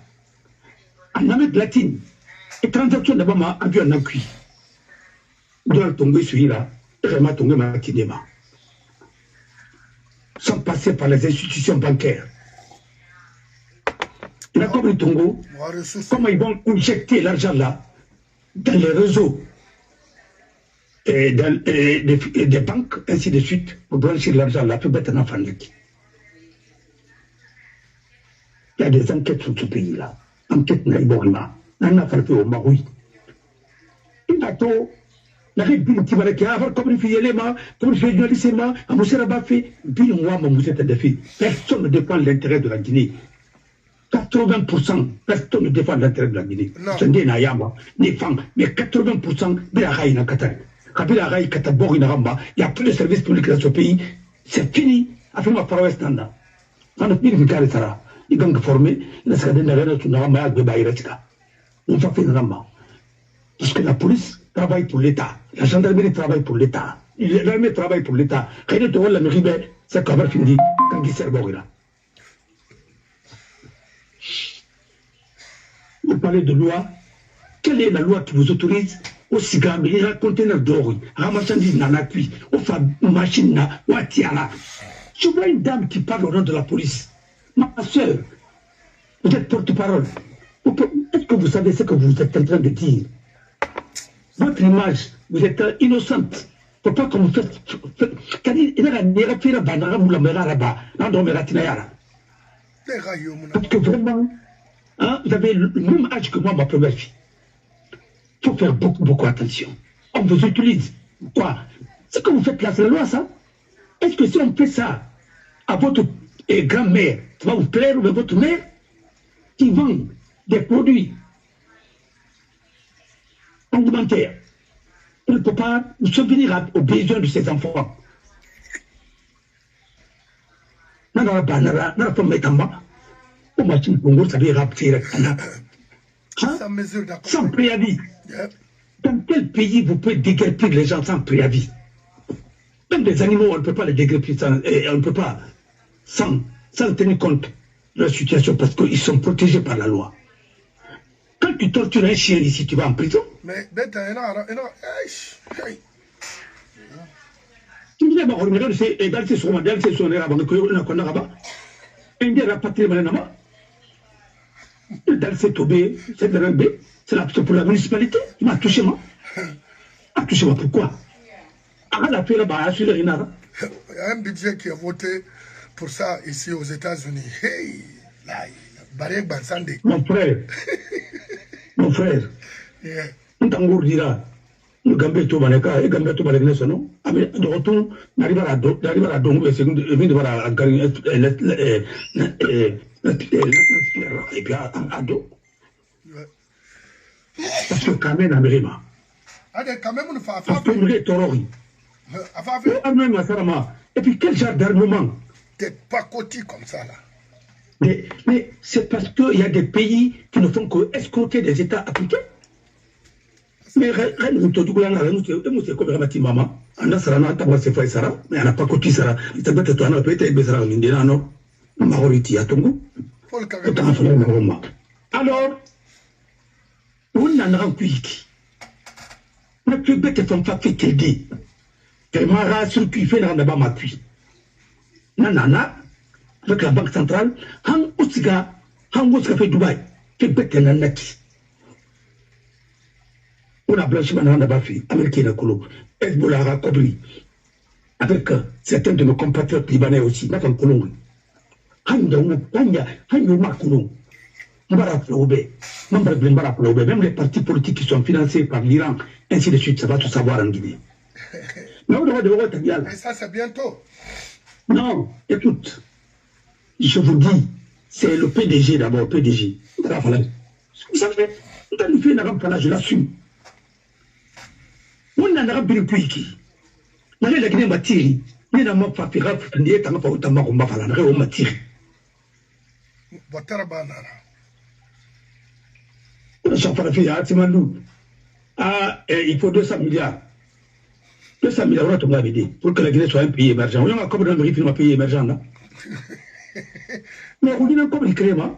en Amérique latine et transaction d'abord m'a vu en cuit. Ils doivent tomber sur là, vraiment tomber ma kinema. Sans passer par les institutions bancaires. Et là, comme le Tongo, comment ils vont injecter l'argent là dans les réseaux et dans des banques, ainsi de suite, pour blanchir l'argent là, pour mettre un enfant. Il y a des enquêtes sur ce pays-là. Enquête Naïborima. On a fait au Maroui. Il a tout. La république qui va être comme une fille, comme une fille journaliste, à Moussa Rabafé, bien moi, mon Moussa Tadafé. Personne ne défend l'intérêt de la Guinée. 80%, personne ne défend l'intérêt de la Guinée. Ce n'est pas Nayama, ni Fang, mais 80% de la Raïna Qatar. Kabila Raï Katabori Naramba, il n'y a plus de services publics dans ce pays. C'est fini. Afin ma parole standard. On a fini de faire ça. Ils ont formé, il a scandé Narama sur Narama de Baïretika. On va faire Narama. Parce que la police travaille pour l'État. La gendarmerie travaille pour l'État. L'armée travaille pour l'État. Quand il la mairie, c'est qu'on va finir quand il sert Borila. Vous parlez de loi. Quelle est la loi qui vous autorise au cigare, un conteneur d'or, à marchandise nanakui, au machine, au atiala? Je vois une dame qui parle au nom de la police. Ma soeur, vous êtes porte-parole. Est-ce que vous savez ce que vous êtes en train de dire? Votre image, vous êtes innocente. Faut pas que vous faites. Parce que vraiment, hein, vous avez le même âge que moi, ma première fille. Il faut faire beaucoup attention. On vous utilise. Quoi? Ce que vous faites là, c'est la loi, ça? Est-ce que si on fait ça à votre grand-mère, ça va vous plaire, ou à votre mère, qui vend des produits alimentaires, on ne peut pas subvenir aux besoins de ses enfants? Sans préavis. Dans quel pays vous pouvez déguerpir les gens sans préavis? Même des animaux, on ne peut pas les déguerpir on ne peut pas sans tenir compte de la situation parce qu'ils sont protégés par la loi. Quand tu tortures un chien ici, tu vas en prison. Mais Indien rapatrié maintenant. Dans le Tobé, c'est pour la municipalité. Il m'a touché, moi. A touché, moi, pourquoi? Il y a un budget qui a voté pour ça ici aux États-Unis. Hey, mon frère, on t'engourde dira. Nous gambé tout maneka et gambé tout malgré ça non. Mais de retour, n'arrive à donc le second de voir à gagner et puis à dos. Parce que quand même Amérima. Quand même on fait parce que vous êtes torori. Et puis quel genre d'armement? T'es pas côté comme ça là. Mais c'est parce qu'il y a des pays qui ne font que escroquer des États africains. Mais nous te disons nous c'est comme la maman. On a ça, on a pas fait ça, mais on n'a pas cotisé ça. Il t'a peut-être on a peut-être besoin de l'Indien, non? Majorité à Tongo. Alors, on a un cuic. Mais tu peux te faire fait qu'elle dit. Tu m'as sur qui fait dans ma cuit. Nanana, avec la Banque centrale, Han Outsiga fait Dubaï. Tu peux te nanaki. On a blanchiment dans la Bafi, américain à Kolo, Hezbollah à Kobri, avec certains de nos compatriotes libanais aussi, dans Kolombi. Même les partis politiques qui sont financés par l'Iran, ainsi de suite, ça va tout savoir en Guinée. Mais ça, c'est bientôt. Non, écoute, je vous dis, c'est le PDG d'abord, PDG. Vous savez, je l'assume. On n'a pas bien pu qui. On a la Guinée Matiri. On n'a pas fait grave. On n'a pas fait grave. On n'a pas fait grave. On n'a pas fait grave. Ah, il faut 200 milliards. 200 milliards, on a tout aider pour que la Guinée soit un pays émergent. On a comme un pays émergent là. Mais on dit comme il crée, on a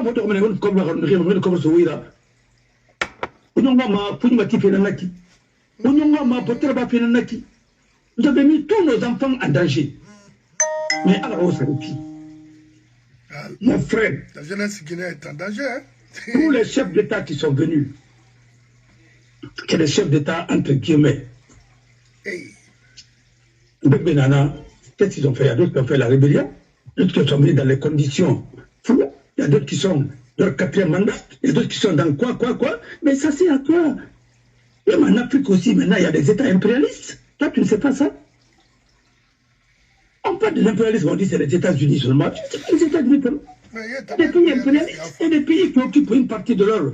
pas de comme la Guinée comme Souira. On a pas pour nous faire un acquis. Vous avez mis tous nos enfants en danger. Mais alors, c'est qui? Mon frère, la jeunesse guinéenne est en danger. Hein? Tous les chefs d'État qui sont venus, que les chefs d'État entre guillemets, Benana, qu'est-ce qu'ils ont fait? Il y a d'autres qui ont fait la rébellion, d'autres qui sont venus dans les conditions floues, il y a d'autres qui sont dans leur 4e mandat, il y a d'autres qui sont dans quoi. Mais ça, c'est à quoi? Même en Afrique aussi, maintenant, il y a des États impérialistes. Toi, tu ne sais pas ça? On parle de l'impérialisme, on dit que c'est les États-Unis seulement. C'est pas les États-Unis seulement. Il y a des pays impérialistes. Il y a des pays qui occupent une partie de leur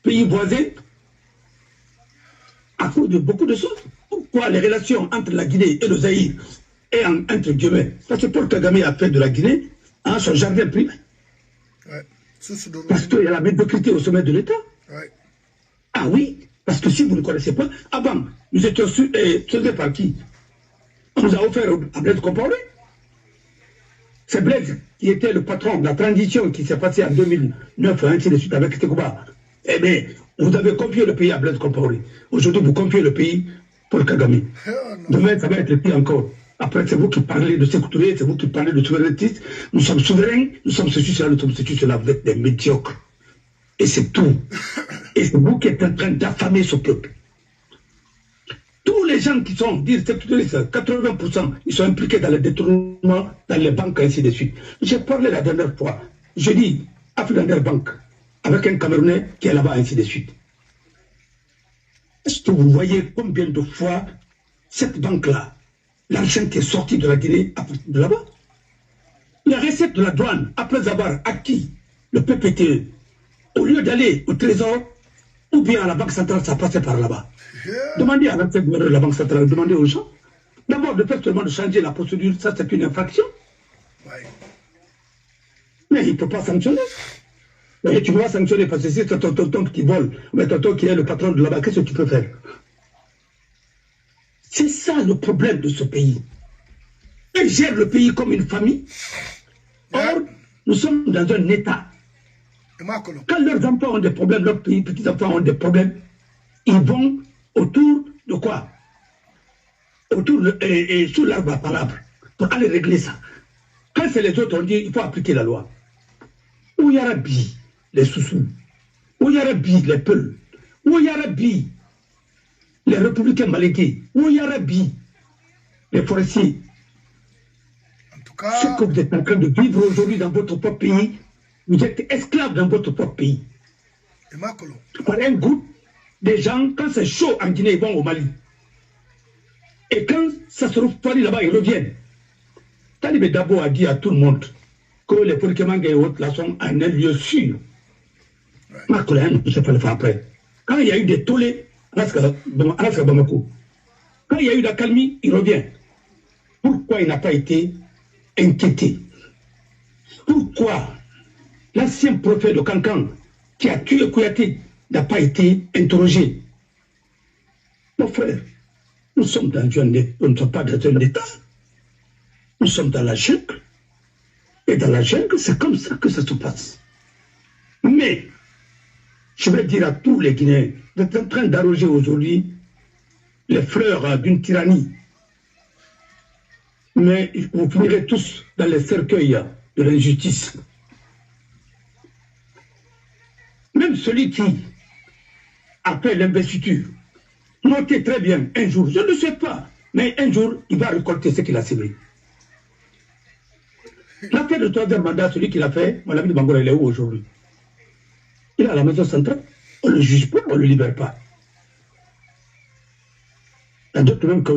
pays voisin à cause de beaucoup de choses. Pourquoi les relations entre la Guinée et le Zaïre et entre guillemets? Parce que Paul Kagame a fait de la Guinée son jardin privé. Ouais. Parce qu'il y a la médiocrité au sommet de l'État. Ouais. Ah oui? Parce que si vous ne connaissez pas, avant, nous étions soldés par qui? On nous a offert à Blaise Compaoré. C'est Blaise qui était le patron de la transition qui s'est passée en 2009, ainsi de suite, avec Tekouba. Eh bien, vous avez confié le pays à Blaise Compaoré. Aujourd'hui, vous confiez le pays pour le Kagame. Demain, ça va être pire encore. Après, c'est vous qui parlez de sécurité, c'est vous qui parlez de souveraineté. Nous sommes souverains, nous sommes ceci, cela, nous sommes ceci, cela, vous êtes des médiocres. Et c'est tout. Et c'est vous qui êtes en train d'affamer ce peuple. Tous les gens qui sont, disent 80%, ils sont impliqués dans le détournement, dans les banques, ainsi de suite. J'ai parlé la dernière fois, je dis, African Bank, avec un Camerounais qui est là-bas, ainsi de suite. Est-ce que vous voyez combien de fois cette banque-là, l'argent qui est sorti de la Guinée, de là-bas? La recette de la douane, après avoir acquis le PPTE, au lieu d'aller au trésor, ou bien à la Banque centrale, ça passait par là-bas. Demandez à l'ancien gouverneur de la Banque centrale, demandez aux gens. D'abord, de faire seulement de changer la procédure, ça c'est une infraction. Ouais. Mais il ne peut pas sanctionner. Mais tu vas sanctionner parce que si c'est ton tonton qui vole, mais tonton qui est le patron de là-bas, qu'est-ce que tu peux faire? C'est ça le problème de ce pays. Ils gèrent le pays comme une famille. Or, nous sommes dans un État. Quand leurs enfants ont des problèmes, leurs petits-enfants ont des problèmes, ils vont autour de quoi? Autour de, sous l'arbre à palabre, pour aller régler ça. Quand c'est les autres, on dit il faut appliquer la loi. Où Yarabi, les Soussous, où Yarabi, les Peuls, où Yarabi, les républicains malégués, où Yarabi, les forestiers. En tout cas, Ce que vous êtes en train de vivre aujourd'hui dans votre propre pays, vous êtes esclaves dans votre propre pays. et Makolo. Par un groupe, des gens, quand c'est chaud en Guinée, ils vont au Mali. Et quand ça se refroidit là-bas, ils reviennent. Talibé Dabo a dit à tout le monde que les Polykémangues et autres là sont en un lieu sûr. Makola, ne peut pas le faire après. Quand il y a eu des tollés, Alaska Bamako, quand il y a eu la calmie, il revient. Pourquoi il n'a pas été inquiété? Pourquoi l'ancien prophète de Kankan, qui a tué Kouyaté, n'a pas été interrogé? Mon frère, nous sommes dans un État, nous ne sommes pas dans un État. Nous sommes dans la jungle. Et dans la jungle, c'est comme ça que ça se passe. Mais, je vais dire à tous les Guinéens, vous êtes en train d'arroger aujourd'hui les fleurs d'une tyrannie. Mais vous finirez tous dans les cercueils de l'injustice. Même celui qui a fait l'investiture, notez très bien, un jour, je ne sais pas, mais un jour, il va récolter ce qu'il a semé. L'affaire de troisième mandat, celui qui l'a fait, mon ami de Bangola, il est où aujourd'hui? Il est à la maison centrale, on ne le juge pas, on ne le libère pas. Il y a d'autres même qui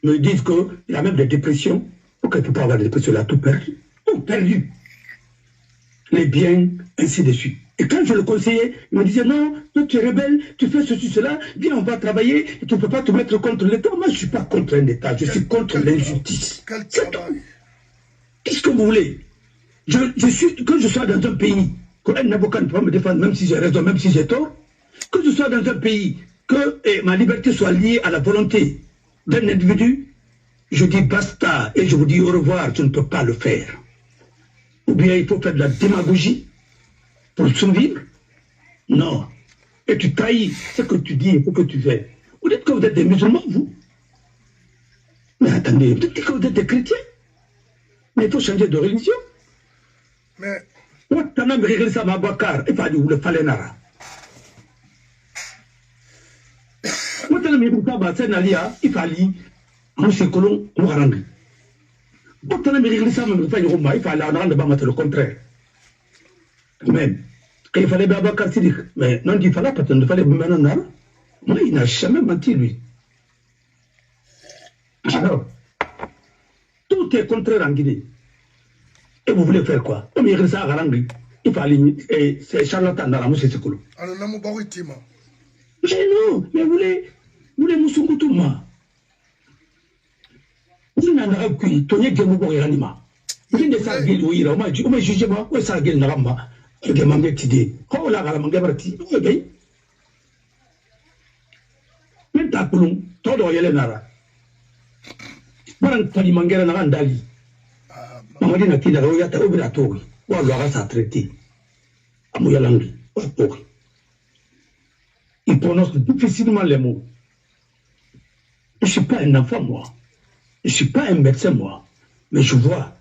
me disent qu'il a même des dépressions. Pourquoi il ne peut pas avoir des dépressions? Il a tout perdu. Tout perdu. Les biens, ainsi de suite. Et quand je le conseillais, il me disait non, toi tu es rebelle, tu fais ceci, cela, viens, on va travailler, et tu ne peux pas te mettre contre l'État. Moi, je ne suis pas contre un État, je suis contre l'injustice. C'est tout. Qu'est-ce que vous voulez? Que je sois dans un pays, qu'un avocat ne peut pas me défendre, même si j'ai raison, même si j'ai tort, que je sois dans un pays, que ma liberté soit liée à la volonté d'un individu, je dis basta, et je vous dis au revoir, je ne peux pas le faire. Ou bien il faut faire de la démagogie pour survivre? Non. Et tu trahis ce que tu dis et ce que tu fais. Vous dites que vous êtes des musulmans, vous? Mais attendez, vous dites que vous êtes des chrétiens? Mais il faut changer de religion. Mais... le contraire. Même. Il fallait Babacar Sidik. Mais non, il fallait pas, il fallait maintenant. Moi, il n'a jamais menti, lui. Alors, tout est contraire en Guinée. Et vous voulez faire quoi? Comme il reste à Garangui, il fallait. C'est charlatan dans la mousse Sekolo. Alors, là, Moubaouitima. Mais non, mais vous voulez Moussoukoutouma. Vous n'en avez qu'une, Tony Gemoubo et Ranima. Vous ne savez pas, oui, on m'a jugé, moi, où est-ce que vous Naramba? Et que m'a dit, oh là, la mangabrati, oui, bien. Même ta poulon, toi, doit y aller Nara. Voilà, tu mangera Narandali. Mamadi n'a qu'il a regardé au Bratori, ou à l'Ora s'à traité. À Mouyalangi, ou à Pori. Il prononce difficilement les mots. Je ne suis pas un enfant, moi. Je ne suis pas un médecin, moi. Mais je vois.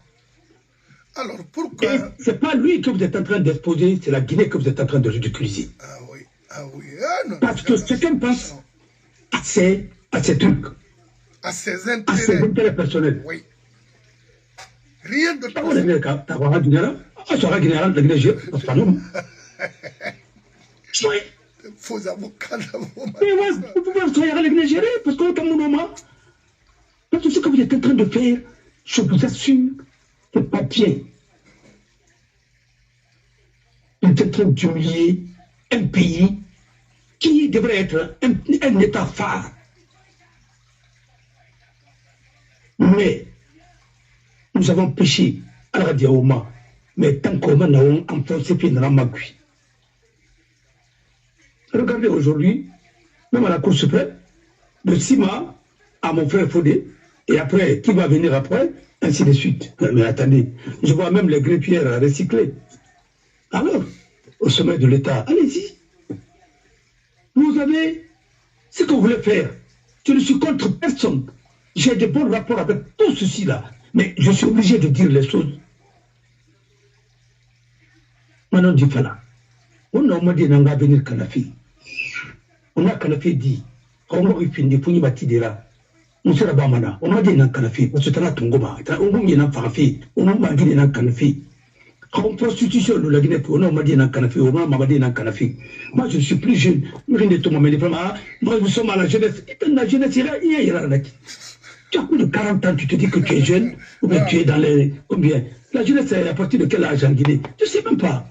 Alors, pourquoi... Ce n'est pas lui que vous êtes en train d'exposer, c'est la Guinée que vous êtes en train de ridiculiser. Ah oui, ah oui. Ah, non, parce que chacun pense à ses trucs. À ses intérêts. À ses intérêts personnels. Oui. Rien de faux avocats. Mais vous pouvez soyez à l'exagérer parce que parce que ce que vous êtes en train de faire, je vous assure, c'est pas bien. Vous êtes en train d'humilier un pays qui devrait être un État phare. Mais nous avons péché à la Diaouma, mais tant qu'on a enfoncé pied dans la magui. Regardez aujourd'hui, même à la Cour suprême, de Sima à mon frère Fodé, et après, qui va venir après, ainsi de suite. Mais attendez, je vois même les greffières recyclées. Alors, au sommet de l'État, allez-y. Vous avez ce que vous voulez faire. Je ne suis contre personne. J'ai de bons rapports avec tout ceci-là. Mais je suis obligé de dire les choses. Maintenant, dit Fala. On a dit qu'on va venir Kanafi. On a Kanafi dit. On va finir pour y battre. On sera Bamana. On a dit qu'on Kanafi. On se tient à Tongoma. On va venir Farafi. On va venir Kanafi. En prostitution, nous la Guinée, on a dit qu'on Kanafi. On m'a dit qu'on Kanafi. Moi, je suis plus jeune. Moi, nous sommes à la jeunesse. Et la jeunesse, il y a tu as plus de 40 ans, tu te dis que tu es jeune, ou bien tu es dans les... Combien? La jeunesse, c'est à partir de quel âge en Guinée? Je ne sais même pas.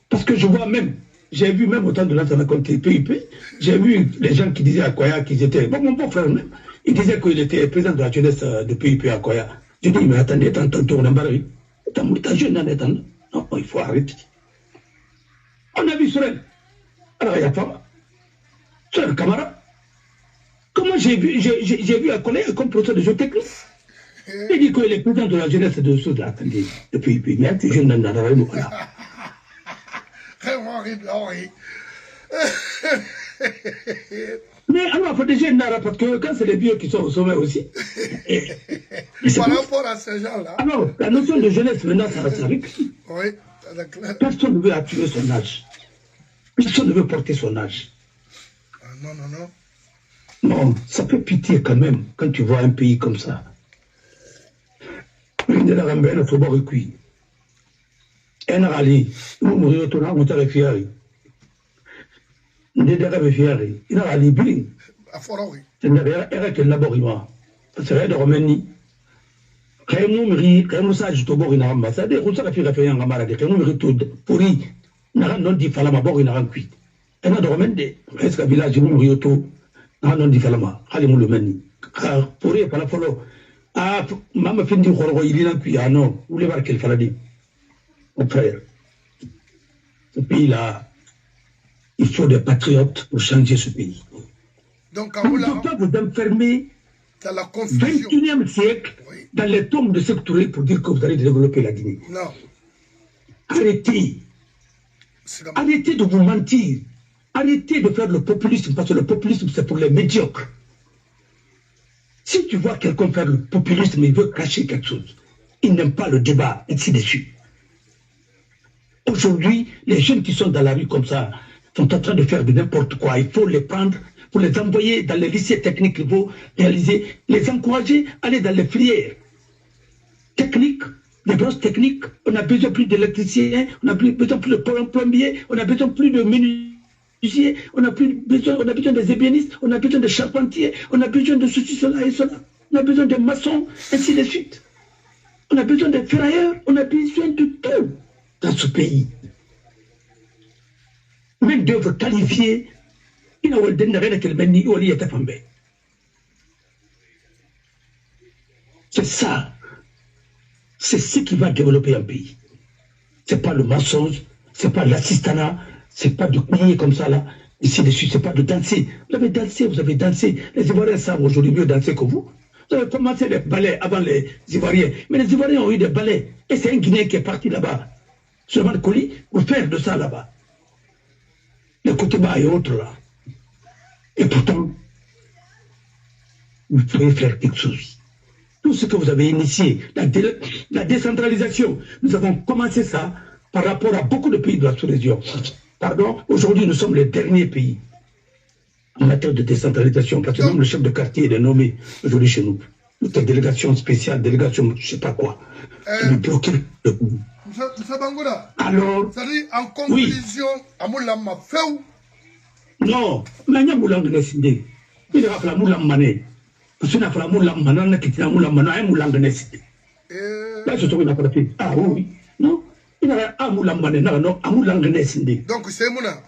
Parce que je vois même, j'ai vu même autant de gens qui ont compté PIP, j'ai vu les gens qui disaient à Koya qu'ils étaient... Bon, mon beau frère même, il disait qu'il était président de la jeunesse de PIP à Koya. Je dis, mais attendez, t'es jeune en étant... Non, il faut arrêter. On a vu Sorel. Alors, il n'y a pas... Sorel Camara. Comment j'ai vu un collègue comme professeur de géotechnique. Il dit qu'il est président de la jeunesse de ceux là, attendez, depuis, mais je n'en ai pas eu là. Mais alors, il faut déjà une nara, parce que quand c'est les vieux qui sont au sommet aussi. Par rapport à ces gens-là. Alors, la notion de jeunesse, maintenant, ça arrive. Oui, personne ne veut appuyer son âge. Personne ne veut porter son âge. Non, non, non. Non, ça fait pitié quand même, quand tu vois un pays comme ça. Il y a un peu de bord cuit. Un rallye, nous mourons tout le monde à la fière. Nous sommes à la fière. Il y a un rallye bien. C'est un laboratoire. C'est de Roménie. Quand nous mourons, quand nous sommes au bord, il y a un ambassade. Nous sommes à la fière. Quand nous mourons tout pourri, nous avons dit qu'il fallait un bord cuit. Il y a un Roménie. Est-ce qu'un village, nous mourons tout? Non, dit Falama, allez, mon le mani. Pour y aller, ah, maman fait du roi, il est là, puis ah non, vous voulez voir quel faladi. Mon frère, ce pays-là, il faut des patriotes pour changer ce pays. Donc, on ne peut pas vous enfermer dans la confusion. 21e siècle, oui, dans les tombes de sectourés pour dire que vous allez développer la Guinée. Non. Arrêtez. Arrêtez de vous mentir. Arrêtez de faire le populisme, parce que le populisme, c'est pour les médiocres. Si tu vois quelqu'un faire le populisme, il veut cacher quelque chose. Il n'aime pas le débat, ainsi de suite. Aujourd'hui, les jeunes qui sont dans la rue comme ça sont en train de faire de n'importe quoi. Il faut les prendre, pour les envoyer dans les lycées techniques, il faut réaliser, les encourager à aller dans les filières techniques, les grosses techniques. On a besoin plus d'électriciens, on a besoin plus de plombiers, on a besoin plus de menuisiers. On a besoin des ébénistes, on a besoin des charpentiers, on a besoin de ceci, cela et cela. On a besoin des maçons, ainsi de suite. On a besoin des ferrailleurs, on a besoin de tout dans ce pays. Même d'œuvres qualifiées, il n'a pas rien qu'elle mène ni au lit à Fambé. C'est ça. C'est ce qui va développer un pays. Ce n'est pas le mensonge, ce n'est pas l'assistanat. C'est pas de crier comme ça là, ici dessus, c'est pas de danser. Vous avez dansé. Les Ivoiriens savent aujourd'hui mieux danser que vous. Vous avez commencé les ballets avant les Ivoiriens. Mais les Ivoiriens ont eu des ballets. Et c'est un Guinéen qui est parti là-bas. Seulement Koli, pour faire de ça là-bas. Les Koteba et autres là. Et pourtant, vous pouvez faire quelque chose. Tout ce que vous avez initié, la décentralisation, nous avons commencé ça par rapport à beaucoup de pays de la sous-région. Pardon, aujourd'hui nous sommes les derniers pays en matière de décentralisation, parce que même le chef de quartier est nommé aujourd'hui chez nous. Notre délégation spéciale, délégation, je ne sais pas quoi. Le procureur. M. Bangoura, alors, c'est-à-dire en conclusion, à Moulama Féou. Non, mais il y a Moulama Nesindé. Il y a Moulama Mané. Parce qu'il y a Moulama Mané qui est Moulama Mané, Moulama Nesindé. Là, je trouve qu'il n'a pas fait. Ah oui, non. Il y a Moulama Mané, non, Moulama Nesindé. Donc c'est Mouna.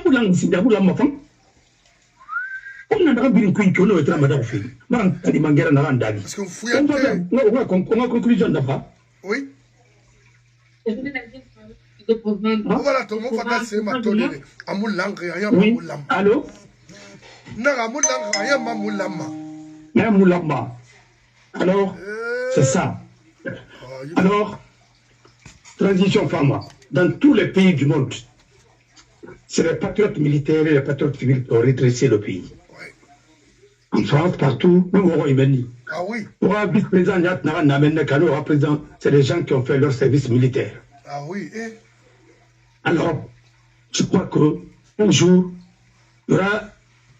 Moulama Nesindé, Moulama Fang. On a un peu de temps, madame Fille. Parce qu'on fouille un peu. On va conclusion d'abord. Oui. Voilà, tout le monde va danser ma tonne. Amoulang, rien, Moulama. Allô? Non, Amoulang, rien, Moulama. Mais Moulama. Alors, c'est ça. Alors, transition pharma. Dans tous les pays du monde, c'est les patriotes militaires et les patriotes civils qui ont redressé le pays. En France, partout, même au Royaume-Uni. Ah oui. Pour un vice-président, président, c'est des gens qui ont fait leur service militaire. Ah oui. Alors, je crois qu'un jour, il y aura